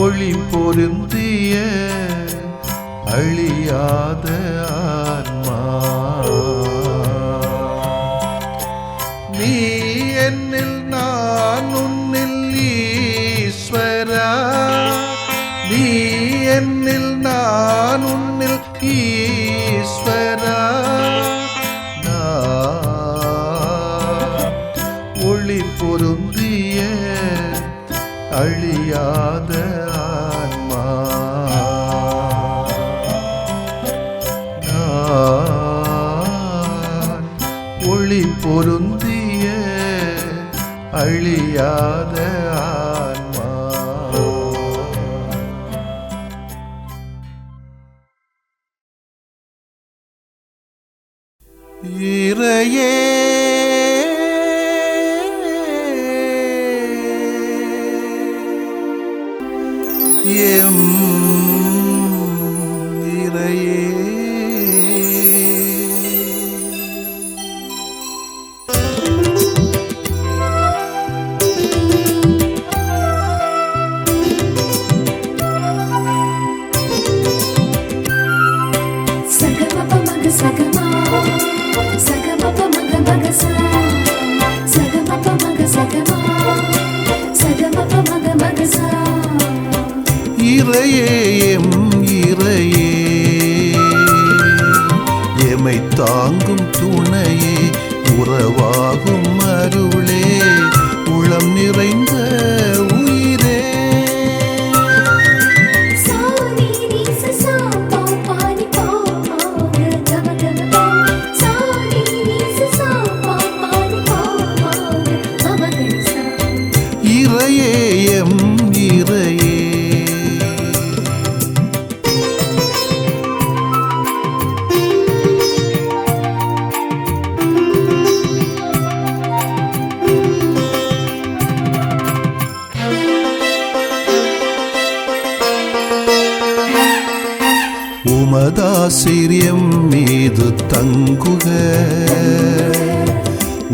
ஒளி பொருந்திய அழியாத ஆன்மா நீ என்னில் நான் உன்னில் ஈஸ்வரா நீ என்னில் நான் உன்னில் ஈஸ்வரா ஒளி பொருந்திய அழியாத ஆன்மா நான் ஒளி பொருந்திய அழியாத ஆன்மா இறையே எம் இறையே இறையே எம் இறையே எமை தாங்கும் துணையே உறவாகும் அருளே உளம் நிறைந்த உயிரே இறையே எம் இறையே உமதாசிரியம் மீது தங்குக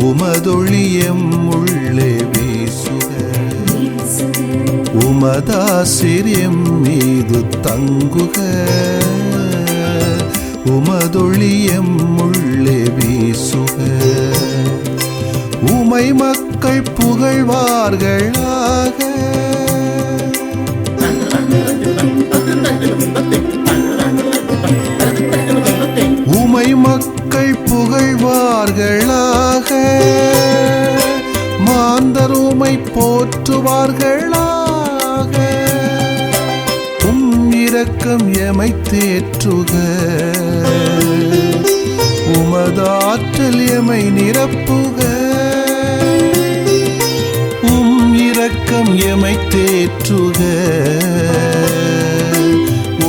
உமதொழியம் உள்ளே வீசுக உமதாசிரியம் மீது தங்குக உமதொழியம் உள்ளே வீசுக உமை மக்கள் புகழ்வார்களாக உமை மக்கள் புகழ்வார்களாக மாந்தர் உமை போற்றுவார்களாக இரக்கம் எமை தேற்றுக உமதாற்றல் எமை நிரப்புக இரக்கம் எமை தேற்றுக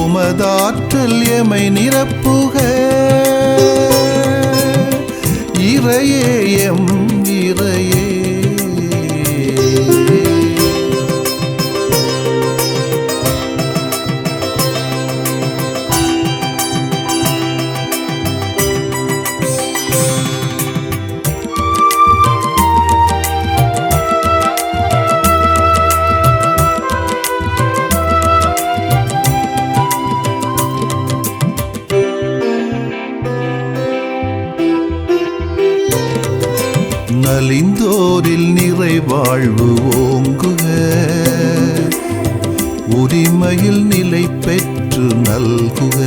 உமதாற்றல் எமை நிரப்புக இறையே எம் இறையே நலிந்தோரில் நிறைவாழ்வு ஓங்குக உரிமையில் நிலை பெற்று நல்குக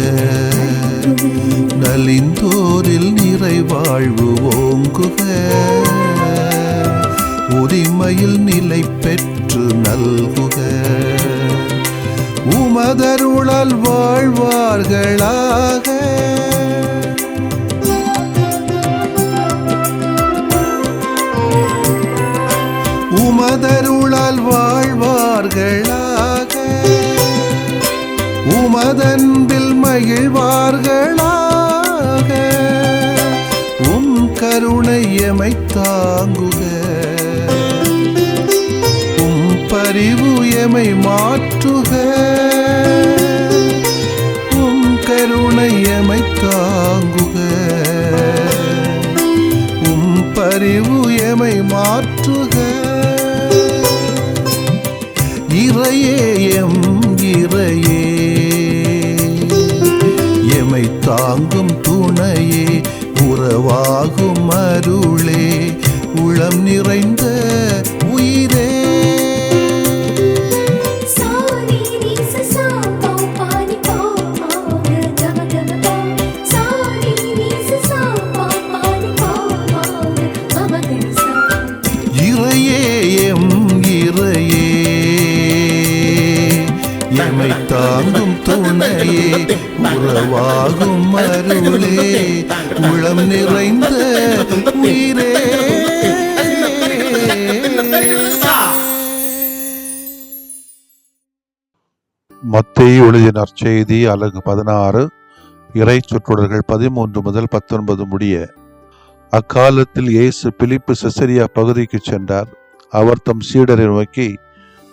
நலிந்தோரில் நிறைவாழ்வு ஓங்குக உரிமையில் நிலை பெற்று நல்குக உமதருளால் வாழ்வார்களாக உமதருளால் வாழ்வார்களாக உமதன்பில் மகிழ்வார்களாக கருணை எமை தாங்குக பரிவு எமை மாற்றுக கருணை எமை தாங்குக பரிவு எமை மாற்றுக இறையே எம் தாங்கும் துணையே, உறவாகும் அருளே, உளம் நிறைந்த உயிரே. இறையே எம் இறையே, எமை தாங்கும் துணையே, உறவாகும் அருளே, உளம் நிறைந்த உயிரே. மத்தேயு எழுதிய நற்செய்தி அலகு 16 இறை சொற்றொடர்கள் 13 முதல் 19 முடிய. அக்காலத்தில் இயேசு பிலிப்பு செசரியா பகுதிக்கு சென்றார். அவர் தம் சீடரை நோக்கி,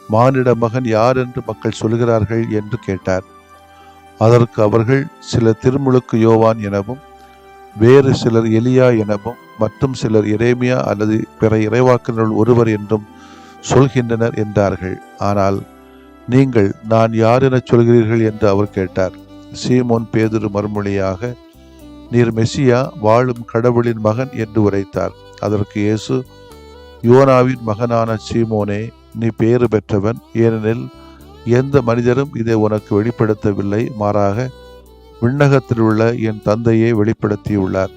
மானிட மகன் யார் என்று மக்கள் சொல்கிறார்கள் என்று கேட்டார். அதற்கு அவர்கள், சிலர் திருமுழுக்கு யோவான் எனவும், வேறு சிலர் எலியா எனவும், மற்றும் சிலர் எரேமியா அல்லது பிற இறைவாக்கினருள் ஒருவர் என்றும் சொல்கின்றனர் என்றார்கள். ஆனால் நீங்கள் நான் யார் எனச் சொல்கிறீர்கள் என்று அவர் கேட்டார். சீமோன் பேதுரு மறுமொழியாக, நீர் மெசியா, வாழும் கடவுளின் மகன் என்று உரைத்தார். அதற்கு இயேசு, யோனாவின் மகனான சீமோனே, நீ பேறு பெற்றவன், ஏனெனில் எந்த மனிதரும் இதை உனக்கு வெளிப்படுத்தவில்லை, மாறாக விண்ணகத்தில் உள்ள என் தந்தையே வெளிப்படுத்தியுள்ளார்.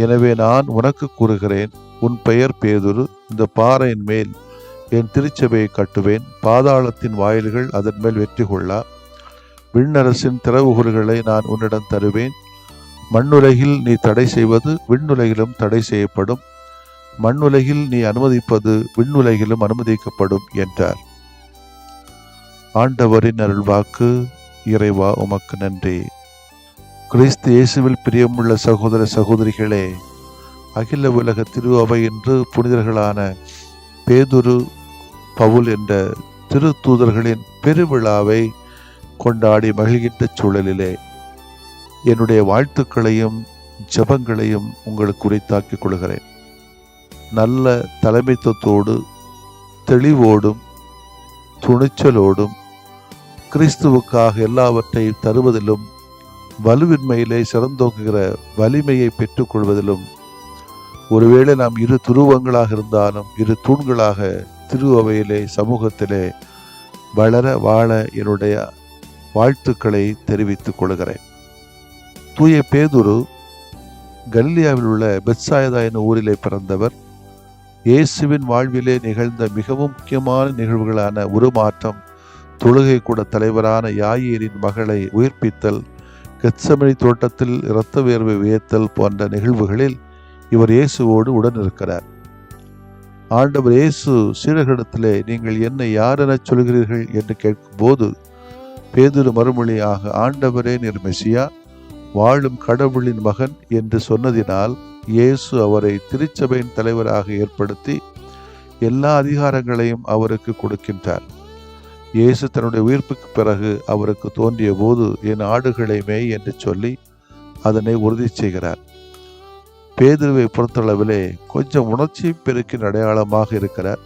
எனவே நான் உனக்கு கூறுகிறேன், உன் பெயர் பேதுரு, இந்த பாறையின் மேல் என் திருச்சபையை கட்டுவேன், பாதாளத்தின் வாயில்கள் அதன் மேல் வெற்றி கொள்ளா. விண்ணரசின் திறவுகோல்களை நான் உன்னிடம் தருவேன். மண்ணுலகில் நீ தடை செய்வது விண்ணுலகிலும் தடை செய்யப்படும், மண்ணுலகில் நீ அனுமதிப்பது விண்ணுலகிலும் அனுமதிக்கப்படும் என்றார். ஆண்டவரின் அருள்வாக்கு. இறைவா உமக்கு நன்றி. கிறிஸ்து இயேசுவில் பிரியமுள்ள சகோதர சகோதரிகளே, அகில உலக திரு அவை என்று புனிதர்களான பேதுரு, பவுல் என்ற திரு தூதர்களின் பெருவிழாவை கொண்டாடி மகிழ்கின்ற சூழலிலே என்னுடைய வாழ்த்துக்களையும் ஜபங்களையும் உங்களுக்கு உரித்தாக்கிக் கொள்கிறேன். நல்ல தலைமைத்துவத்தோடு, தெளிவோடும், துணிச்சலோடும், கிறிஸ்துவுக்காக எல்லாவற்றையும் தருவதிலும், வலுவின்மையிலே சிறந்தோங்குகிற வலிமையை பெற்றுக்கொள்வதிலும், ஒருவேளை நாம் இரு துருவங்களாக இருந்தாலும் இரு தூண்களாக திரு அவையிலே சமூகத்திலே வளர வாழ என்னுடைய வாழ்த்துக்களை தெரிவித்துக் கொள்கிறேன். தூய பேதுரு கலிலியாவில் உள்ள பெத்சாய்தா என்னும் ஊரிலே பிறந்தவர். இயேசுவின் வாழ்விலே நிகழ்ந்த மிகவும் முக்கியமான நிகழ்வுகளான உருமாற்றம், தொழுகை கூட தலைவரான யாயீரின் மகளை உயிர்ப்பித்தல், கெத்சமனி தோட்டத்தில் இரத்த வேர்வை வியத்தல் போன்ற நிகழ்வுகளில் இவர் இயேசுவோடு உடன் இருக்கிறார். ஆண்டவர் இயேசு சீடர்களிடத்திலே, நீங்கள் என்னை யார் எனச் சொல்கிறீர்கள் என்று கேட்கும்போது பேதுரு மறுமொழியாக, ஆண்டவரே, நீர் மெசியா, வாழும் கடவுளின் மகன் என்று சொன்னதினால் இயேசு அவரை திருச்சபையின் தலைவராக ஏற்படுத்தி எல்லா அதிகாரங்களையும் அவருக்கு கொடுக்கின்றார். இயேசு தன்னுடைய உயிர்ப்புக்கு பிறகு அவருக்கு தோன்றிய போது, என் ஆடுகளை மேய் என்று சொல்லி அதனை உறுதி செய்கிறார். பேதுருவை பொறுத்தளவிலே கொஞ்சம் உணர்ச்சி பெருக்கின் அடையாளமாக இருக்கிறார்.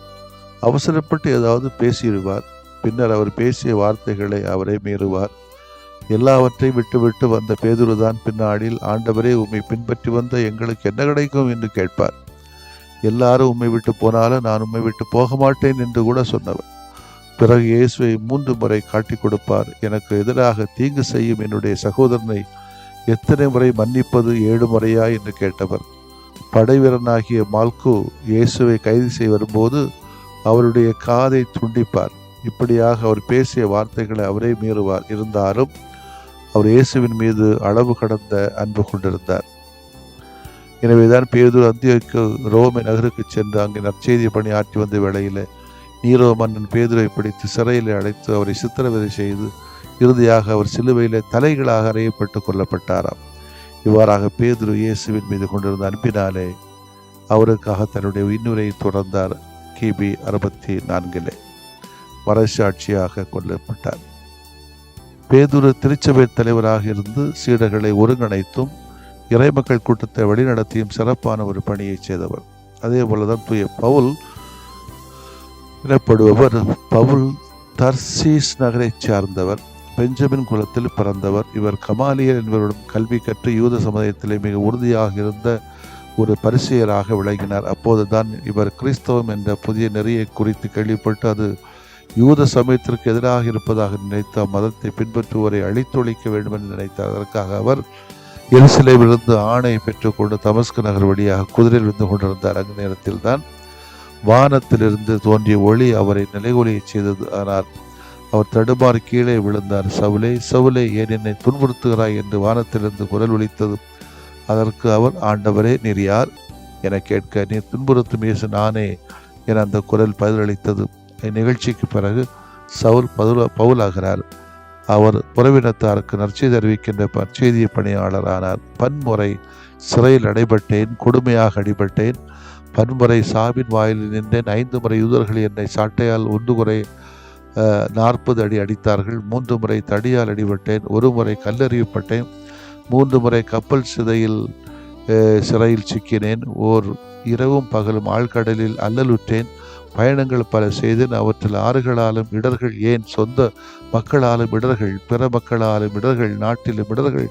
அவசரப்பட்டு ஏதாவது பேசிடுவார். பின்னர் அவர் பேசிய வார்த்தைகளை அவரை மீறுவார். எல்லாவற்றையும் விட்டுவிட்டு வந்த பேதுருதான் பின்னாடில், ஆண்டவரே, உம்மை பின்பற்றி வந்த எங்களுக்கு என்ன கிடைக்கும் என்று கேட்பார். எல்லாரும் உம்மை விட்டு போனாலும் நான் உம்மை விட்டு போக மாட்டேன் என்று கூட சொன்னவர். பிறகு இயேசுவை 3 முறை காட்டி கொடுப்பார். எனக்கு எதிராக தீங்கு செய்யும் என்னுடைய சகோதரனை எத்தனை முறை மன்னிப்பது, 7 முறையா என்று கேட்டவர். படைவீரனாகிய மால்கு இயேசுவை கைது செய்ய வரும்போது அவருடைய காதை துண்டிப்பார். இப்படியாக அவர் பேசிய வார்த்தைகளை அவரே மீறுவார். இருந்தாலும் அவர் இயேசுவின் மீது அளவு கடந்த அன்பு கொண்டிருந்தார். எனவேதான் பேதுரு அந்தியோக்கு ரோமை நகருக்கு சென்று அங்கே நற்செய்தி பணி ஆற்றி வந்த வேளையில் நீரோ மன்னன் பேதுரை பிடித்து சிறையில் அடைத்து அவரை சித்திரவதை செய்து இறுதியாக அவர் சிலுவையிலே தலைகளாக அறையப்பட்டு கொல்லப்பட்டாராம். இவ்வாறாக பேதுரு இயேசுவின் மீது கொண்டிருந்த அன்பினாலே அவருக்காக தன்னுடைய இன்னுரையை தொடர்ந்தார். கிபி 64 மறைசாட்சியாக கொல்லப்பட்டார். பேதுரு திருச்சபை தலைவராக இருந்து சீடர்களை ஒருங்கிணைத்தும் இறைமக்கள் கூட்டத்தை வழிநடத்தியும் சிறப்பான ஒரு பணியை செய்தவர். அதே போலதான் தூய பவுல் எனப்படுபவர். பவுல் தர்சீஸ் நகரை சார்ந்தவர். பெஞ்சமின் குலத்தில் பிறந்தவர். இவர் கமாலியல் என்பவருடன் கல்வி கற்று யூத சமுதாயத்திலே மிக உறுதியாக இருந்த ஒரு பரிசேயராக விளங்கினார். அப்போதுதான் இவர் கிறிஸ்தவம் என்ற புதிய நெறியை குறித்து கேள்விப்பட்டு அது யூத சமயத்திற்கு எதிராக இருப்பதாக நினைத்து அம்மதத்தை பின்பற்றுவோரை அழித்தொழிக்க வேண்டும் என்று நினைத்தார். அதற்காக அவர் எருசலேமிலிருந்து ஆணையை பெற்றுக்கொண்டு தமஸ்கு நகர் வழியாக குதிரையில் வந்து கொண்டிருந்தார். அந்த நேரத்தில் தான் வானத்திலிருந்து தோன்றிய ஒளி அவரை நிலைகுலைய செய்தது. ஆனால் அவர் தடுமாறி கீழே விழுந்தார். சவுலே சவுலே, ஏன் என்னை துன்புறுத்துகிறாய் என்று வானத்திலிருந்து குரல் ஒலித்தது. அதற்கு அவர், ஆண்டவரே, நீர் யார் என கேட்க, நீர் துன்புறுத்தும் இயேசு நானே என அந்த குரல் பதிலளித்தது. இந்நிகழ்ச்சிக்கு பிறகு சவுல் பவுலாகிறார். அவர் புறவினத்தாருக்கு நற்செய்தி அறிவிக்கின்ற நற்செய்திய பணியாளரானார். பன்முறை சிறையில் அடைபட்டேன், கொடுமையாக அடிபட்டேன், பன்முறை சாவின் வாயிலில் நின்றேன், 5 முறை யூதர்கள் என்னை சாட்டையால் 1 முறை 40 அடி அடித்தார்கள், 3 முறை தடியால் அடிபட்டேன், 1 முறை கல்லெறியப்பட்டேன், 3 முறை கப்பல் சிறையில் சிக்கினேன், ஓர் இரவும் பகலும் ஆழ்கடலில் அல்லலுற்றேன், பயணங்கள் பல செய்தேன், அவற்றில் ஆறுகளாலும் இடர்கள், ஏன் சொந்த மக்களாலும் இடர்கள், பிற மக்களாலும் இடர்கள், நாட்டிலும் இடர்கள்,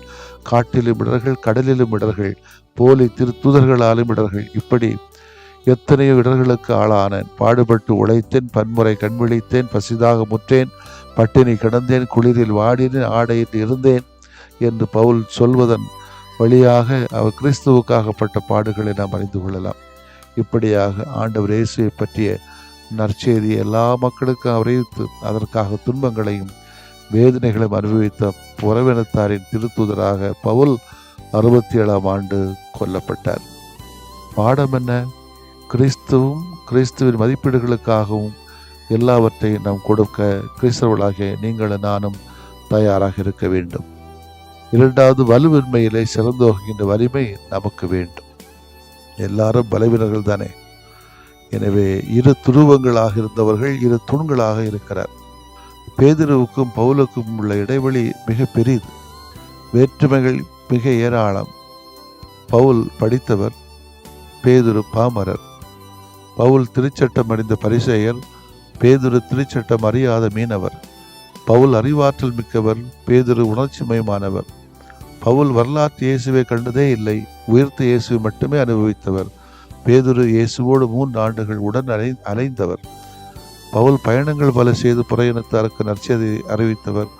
காட்டிலும் இடர்கள், கடலிலும் இடர்கள், போலி தூதர்களாலும் இடர்கள், இப்படி எத்தனையோ இடர்களுக்கு ஆளானேன். பாடுபட்டு உழைத்தேன், பன்முறை கண்விழித்தேன், பசிதாக முற்றேன், பட்டினி கிடந்தேன், குளிரில் வாடினேன், ஆடையில் இருந்தேன் என்று பவுல் சொல்வதன் வழியாக அவர் கிறிஸ்துவுக்காகப்பட்ட பாடுகளை நாம் அறிந்து கொள்ளலாம். இப்படியாக ஆண்டவர் இயேசுவை பற்றிய நற்செய்தி எல்லா மக்களுக்கும் அறிவித்து அதற்காக துன்பங்களையும் வேதனைகளையும் அனுபவித்த புறவினத்தாரின் திருத்தூதராக பவுல் 67ஆம் ஆண்டு கொல்லப்பட்டார். பாடம் என்ன? கிறிஸ்துவின் மதிப்பீடுகளுக்காகவும் எல்லாவற்றையும் நாம் கொடுக்க கிறிஸ்தவர்களாகிய நீங்களும் நானும் தயாராக இருக்க வேண்டும். 2வது, வலுவின்மையிலே சிறந்தோகின்ற வலிமை நமக்கு வேண்டும். எல்லாரும் பலவீனர்கள் தானே. எனவே 2 துருவங்களாக இருந்தவர்கள் 2 தூண்களாக இருக்கிறார். பேதுருவுக்கும் பவுலுக்கும் உள்ள இடைவெளி மிக பெரிது, வேற்றுமைகள் மிக ஏராளம். பவுல் படித்தவர், பேதுரு பாமரர். பவுல் திருச்சட்டம் அறிந்த பரிசேயர், பேதுரு திருச்சட்டம் அறியாத மீனவர். பவுல் அறிவாற்றல் மிக்கவர், பேதுரு உணர்ச்சி மயமானவர். பவுல் வரலாற்று இயேசுவை கண்டதே இல்லை, உயிர்த்த இயேசுவை மட்டுமே அனுபவித்தவர். பேதுரு இயேசுவோடு 3 ஆண்டுகள் உடன் அலைந்தவர். பவுல் பயணங்கள் பல செய்து புறையினத்தாருக்கு நற்செய்தி அறிவித்தவர்.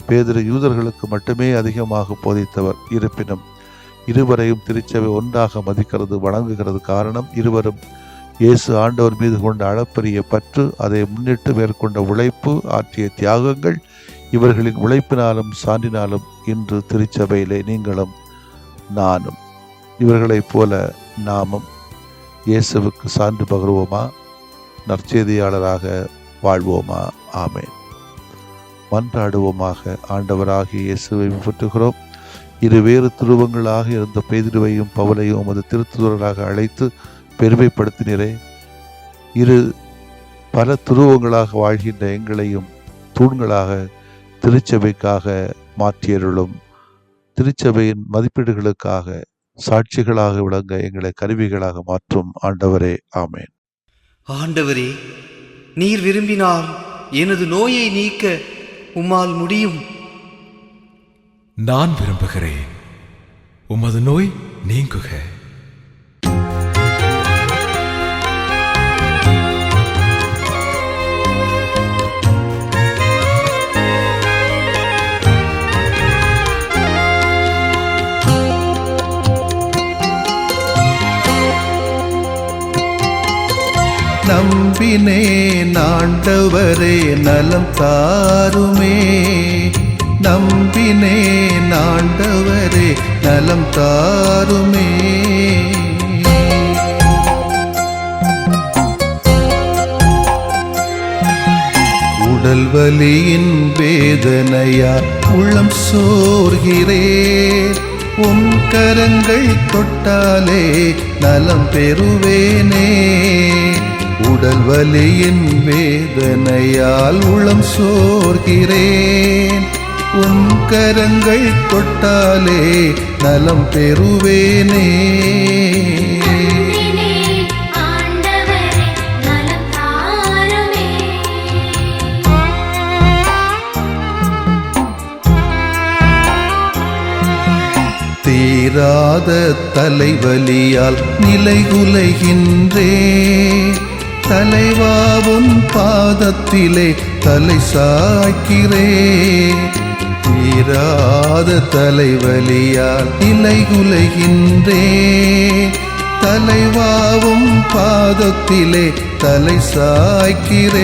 பேதுரு யூதர்களுக்கு மட்டுமே அதிகமாக போதித்தவர். இருப்பினும் இருவரையும் திருச்சபை ஒன்றாக மதிக்கிறது, வணங்குகிறது. காரணம், இருவரும் இயேசு ஆண்டவர் மீது கொண்ட அளப்பரிய பற்று, அதை முன்னிட்டு மேற்கொண்ட உழைப்பு, ஆற்றிய தியாகங்கள், இவர்களின் உழைப்பினாலும் சான்றினாலும் இன்று திருச்சபையிலே நீங்களும் நானும் இவர்களைப் போல நாமும் இயேசுவுக்கு சான்று பகருவோமா? நற்செய்தியாளராக வாழ்வோமா? ஆமேன். மன்றாடுவோமாக. ஆண்டவராகிய இயேசுவை பின்பற்றுகிறோம். 2 வேறு துருவங்களாக இருந்த பேதுருவையும் பவுலையும் உமது திருத்துதராக அழைத்து பெருமைப்படுத்தினரே. 2 பல துருவங்களாக வாழ்கின்ற எங்களையும் தூண்களாக திருச்சபைக்காக மாற்றியருளும். திருச்சபையின் மதிப்பீடுகளுக்காக சாட்சிகளாக விளங்க எங்களை கருவிகளாக மாற்றும் ஆண்டவரே. ஆமேன். ஆண்டவரே, நீர் விரும்பினால் எனது நோயை நீக்க உம்மால் முடியும். நான் விரும்புகிறேன், உமது நோய் நீங்குக. நம்பினேன் ஆண்டவரே, நலம் தாருமே. நம்பினேன் ஆண்டவரே, நலம் தாருமே. உடல் வலியின் வேதனையா உள்ளம் சோர்கிறேன், உம் கரங்கள் தொட்டாலே நலம் பெறுவேனே. உடல் வலியின் வேதனையால் உளம் சோர்கிறேன், உன் கரங்கள் தொட்டாலே நலம் பெறுவேனே. தீராத தலைவலியால் நிலைகுலைகின்றேன். தலைவாவும் பாதத்திலே தலை சாய்க்கிறேன். தீராத தலைவலியால் நிலைகுலைகின்றேன். தலைவாவும் பாதத்திலே தலை சாய்க்கிறேன்.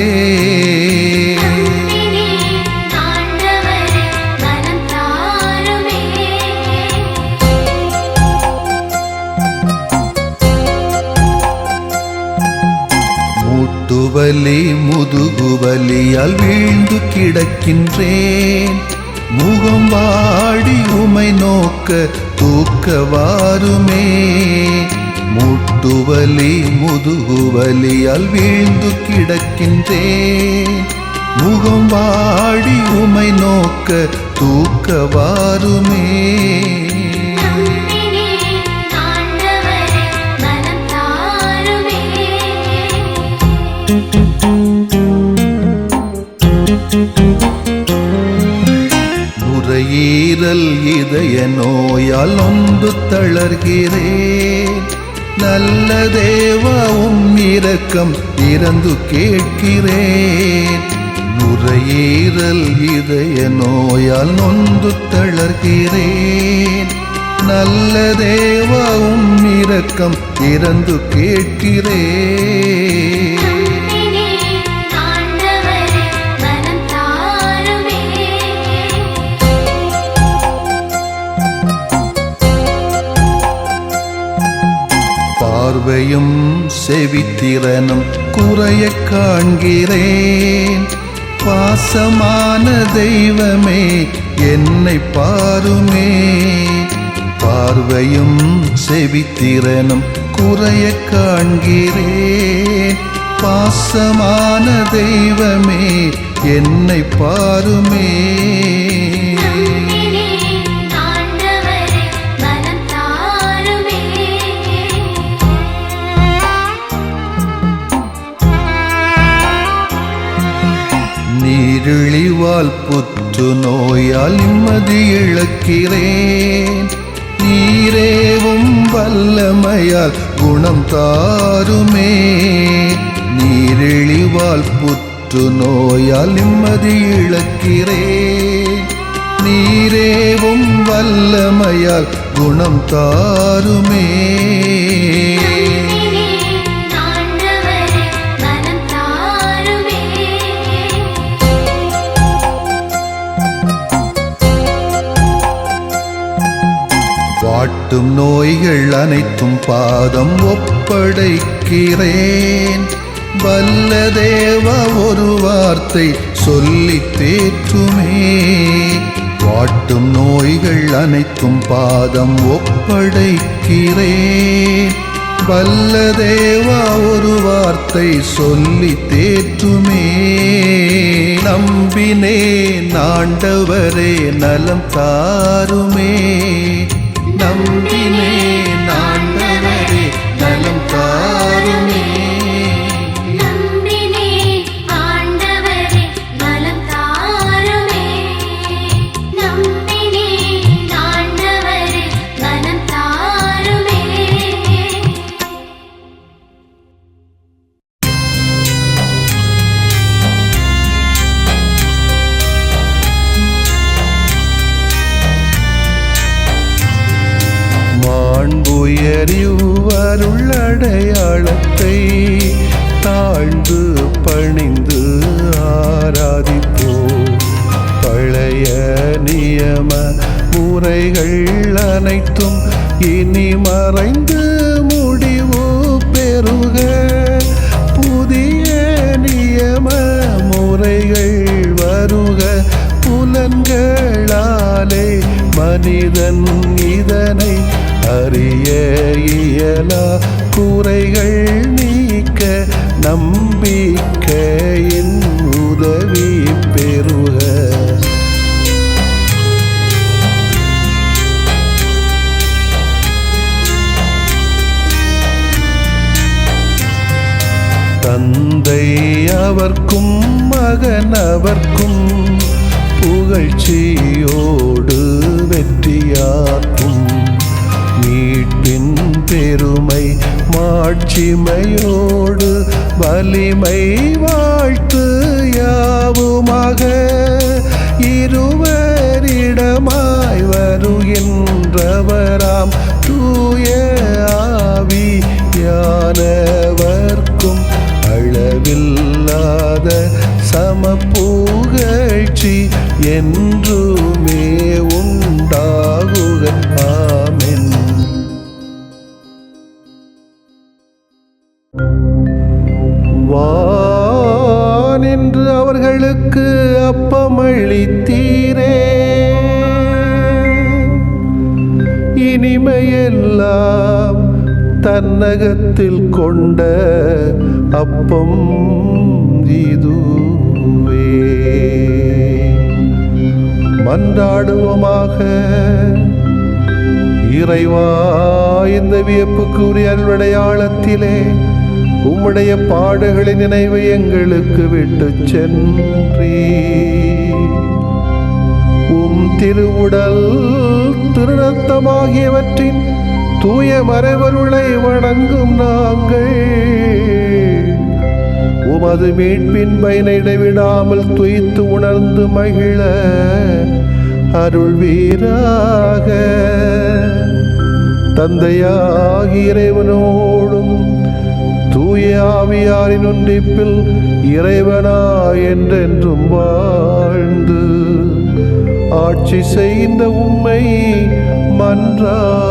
மூட்டுவலி முதுகுவலியால் வீழ்ந்து கிடக்கின்றேன். முகம் வாடி உமை நோக்க தூக்க வாருமே. மூட்டுவலி முதுகுவலியால் வீழ்ந்து கிடக்கின்றேன். முகம் வாடி உமை நோக்க தூக்க வாருமே. நுரையீரல் இதய நோயால் நொந்து தளர்கிறேன். நல்ல தேவாவும் இரக்கம் இறந்து கேட்கிறேன். நுரையீரல் இதய நோயால் நொந்து தளர்கிறேன். நல்ல தேவாவும் இரக்கம் இறந்து கேட்கிறேன். பார்வையும் செவித்திறனும் குறைய காண்கிறேன். பாசமான தெய்வமே என்னை பாருமே. பார்வையும் செவித்திறனும் குறைய காண்கிறேன். பாசமான தெய்வமே என்னை பாருமே. நீரிழிவால் புற்று நோயால் நிம்மதி இழக்கிறேன். நீரேவும் வல்லமையால் குணம் தாருமே. நீரிழிவால் புற்று நோயால் நிம்மதி இழக்கிறேன். நீரேவும் வல்லமையால் குணம் தாருமே. வாட்டும் நோய்கள் அனைத்தும் பாதம் ஒப்படைக்கிறேன். வல்ல தேவா ஒரு வார்த்தை சொல்லி தேற்றுமே. வாட்டும் நோய்கள் அனைத்தும் பாதம் ஒப்படைக்கிறேன். வல்ல தேவா ஒரு வார்த்தை சொல்லி தேற்றுமே. நம்பினேன் ஆண்டவரே நலம் தாருமே. நம்பினேன் ஆண்டவரே நலம் தாருமே. நம்பினேன் ஆண்டவரே நலம் தாருமே. நம்பினேன் ஆண்டவரே நலம் தாருமே. மாண்புயரிவருள்ளடையாளத்தை தாழ்ந்து பணிந்து ஆராதிப்போம். பழைய நியம முறைகள் அனைத்தும் இனி மறைந்து முடிவு பெறுக. புதிய நியம முறைகள் வருக. புலன்களாலே மனிதன் இதனை அறிய இயலா. குறைகள் நீக்க நம்பிக்கையின் உதவி பெறுக. தந்தை அவர்க்கும் மகன் அவர்க்கும் புகழ்ச்சியோடு வெற்றியாற்றும். பெருமை மாட்சிமையோடு வலிமை வாழ்த்து யாவுமாக இருவரிடமாய் வருகின்றவராம் தூய ஆவியானவர்க்கும் அளவில்லாத சமப்புகழ்ச்சி என்றுமே உண்டாகுக. ஆமென். வானின்று அவர்களுக்கு அப்பமளித்தீரே, இனிமையெல்லாம் தன்னகத்தில் கொண்ட அப்பம் இதுவே. மன்றாடுவோமாக. இறைவா, இந்த வியப்புக்குரிய அருள்விளையாளத்திலே உம்முடைய பாடுகளின் நினைவை எங்களுக்கு விட்டு சென்றீ. உம் திருவுடல் திருநத்தமாகியவற்றின் தூய மறைபொருளை வணங்கும் நாங்கள் உமது மீட்பின் பயனை இடைவிடாமல் துய்த்து உணர்ந்து மகிழ அருள்வீராக. தந்தையாகிய இறைவனோடும் தூய ஆவியாரின் ஒன்றிப்பில் இறைவனா என்றென்றும் வாழ்ந்து ஆட்சி செய்கின்ற உம்மை மன்றாடுகிறோம்.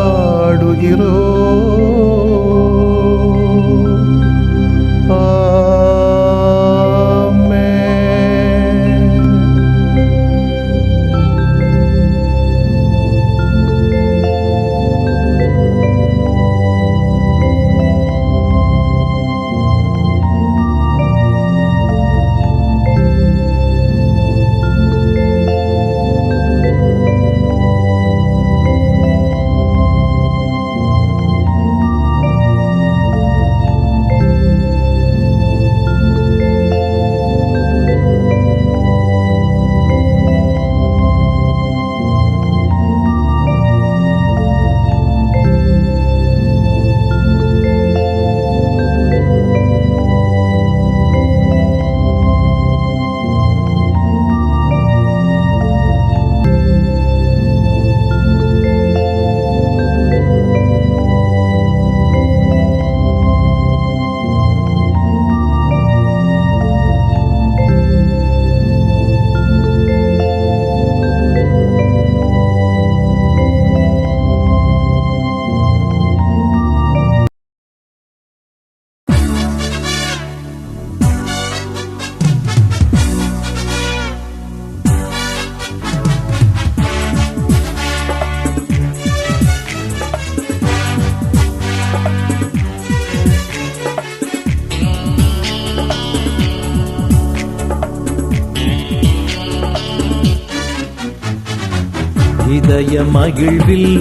இதய மகிழ்வில்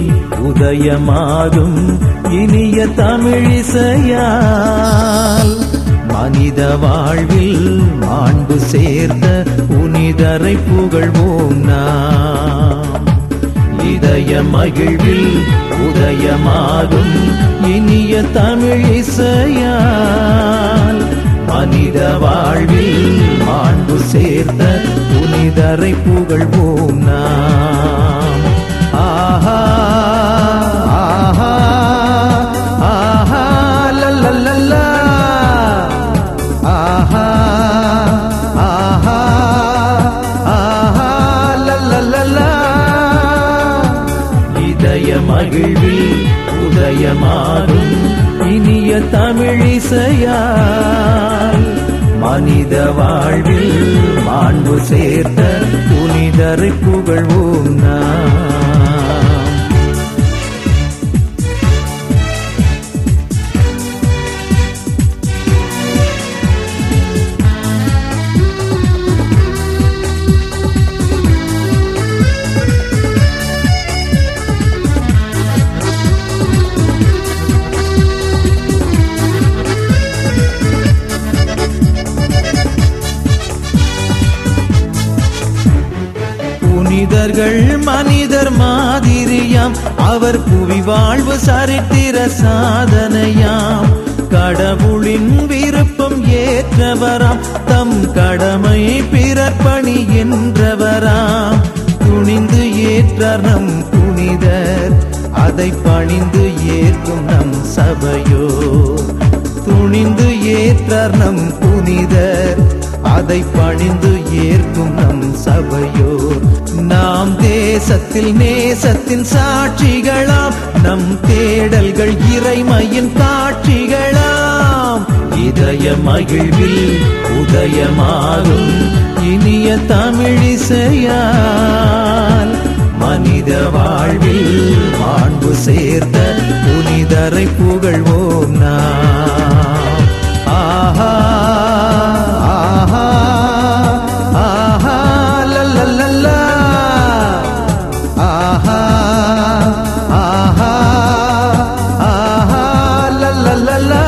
உதயமாகும் இனிய தமிழிசையால் மனித வாழ்வில் மாண்பு சேர்த்த புனிதரை புகழ்வோம் நாம். இதய மகிழ்வில் உதயமாகும் இனிய தமிழிசையால் மனித வாழ்வில் மாண்பு சேர்த்த புனிதரை புகழ்வோம் நாம். ஆஹா ஆஹா ஆஹா லல்லல்லா ஆஹா ஆஹா ஆஹா லல்லல்லா. இதய மகிழ்வில் உதயமாகும் இனிய தமிழிசையால் மனித வாழ்வில் மாண்பு சேர்த்த புனிதரை புகழ்வோம் நாம். புனிதர்கள் மனிதர் மாதிரியாம், அவர் புவி வாழ்வு சரித்திர சாதனையாம். கடவுளின் விருப்பம் ஏற்றவராம், தம் கடமை பிறர் பணி என்றவராம். துணிந்து ஏற்றார் நம் புனிதர், அதை பணிந்து ஏற்கும் நம் சபையோ. துணிந்து ஏற்றார் நம் புனிதர், அதை பணிந்து ஏற்கும் நம் சபையோ. நாம் தேசத்தில் நேசத்தின் சாட்சிகளாம், நம் தேடல்கள் இறைமையின் காட்சிகளாம். இதய மகிழ்வில் உதயமாகும் இனிய தமிழிசையால், மனித வாழ்வில் மாண்பு சேர்த்த புனிதரை புகழ்வோம் நாம். ஆஹா ஆஹா ஆஹா லல்லல்லா, ஆஹா ஆஹா ஆஹா லல்லல்லா.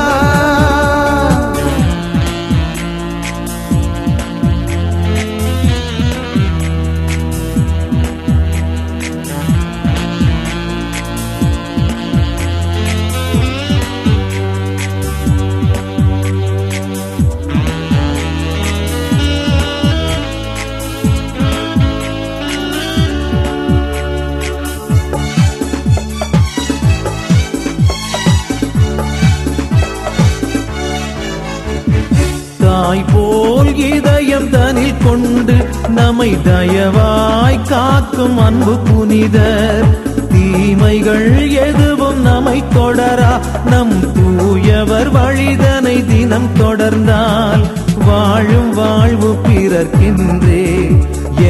தாய் போல் இதயம் தனில் கொண்டு நம்மை தயவாய் காக்கும் அன்பு புனிதர். தீமைகள் எதுவும் நம்மை தொடரா, நம் தூயவர் வழிதனை தினம் தொடர்ந்தால், வாழும் வாழ்வு பிறர்க்கின்றே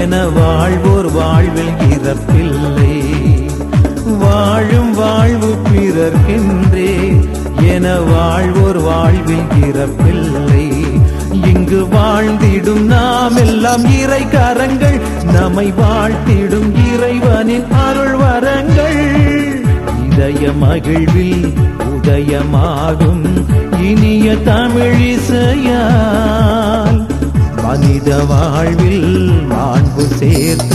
என வாழ்வோர் வாழ்வில் இறப்பில்லை. வாழும் வாழ்வு பிறர்க்கின்றே என வாழ்வோர் வாழ்வில் இறப்பில்லை. இங்கு வாழ்ந்திடும் நாம் எல்லாம் இறை கரங்கள், நம்மை வாழ்த்திடும் இறைவனின் அருள் வரங்கள். இதய மகிழ்வில் உதயமாகும் இனிய தமிழிசையால், மனித வாழ்வில் மாண்பு சேர்த்த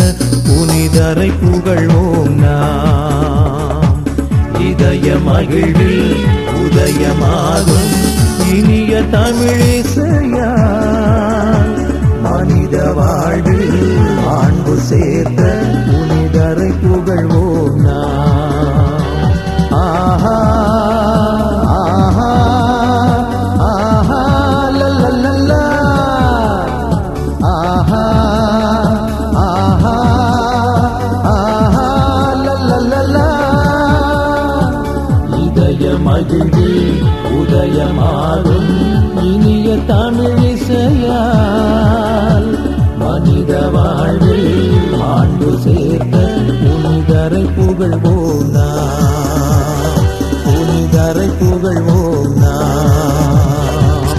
புனிதரை புகழ்வோம் நாம். இதய மகிழ்வில் உதயமாகும் இனிய தமிழிசையால், மனித வாழ்வில் மாண்பு சேர்த்த புனிதரை புகழ்வோம் நாம். ஆஹா ஆஹா ஆஹா லல்லல்லா, ஆஹா ஆஹா ஆஹா லல்லல்லா. இதய மகிழ்வில் உதயமாகும் இனிய தமிழிசையால், மனித வாழ்வில் மாண்பு சேர்த்த புனிதரை புகழ்வோம் நாம். புனிதரை புகழ்வோம் நாம்.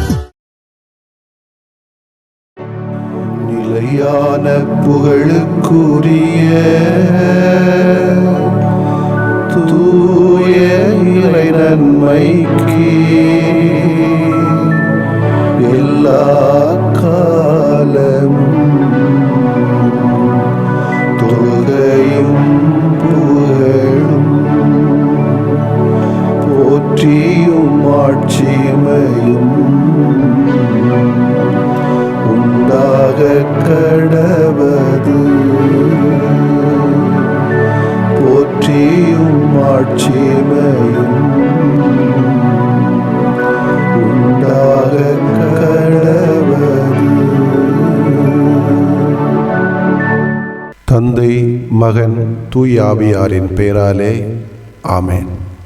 நிலையான புகழுக்குரிய தூய இறை நன்மைக்கு எல்லா காலமும் தொழுகையும் புகழும் போற்றியும் ஆட்சிமையும் உண்டாக கடவது. போற்றியும் ஆட்சிமையும் உண்டாக கடவது. தந்தை, மகன், தூய ஆவியாரின் பெயராலே ஆமென்.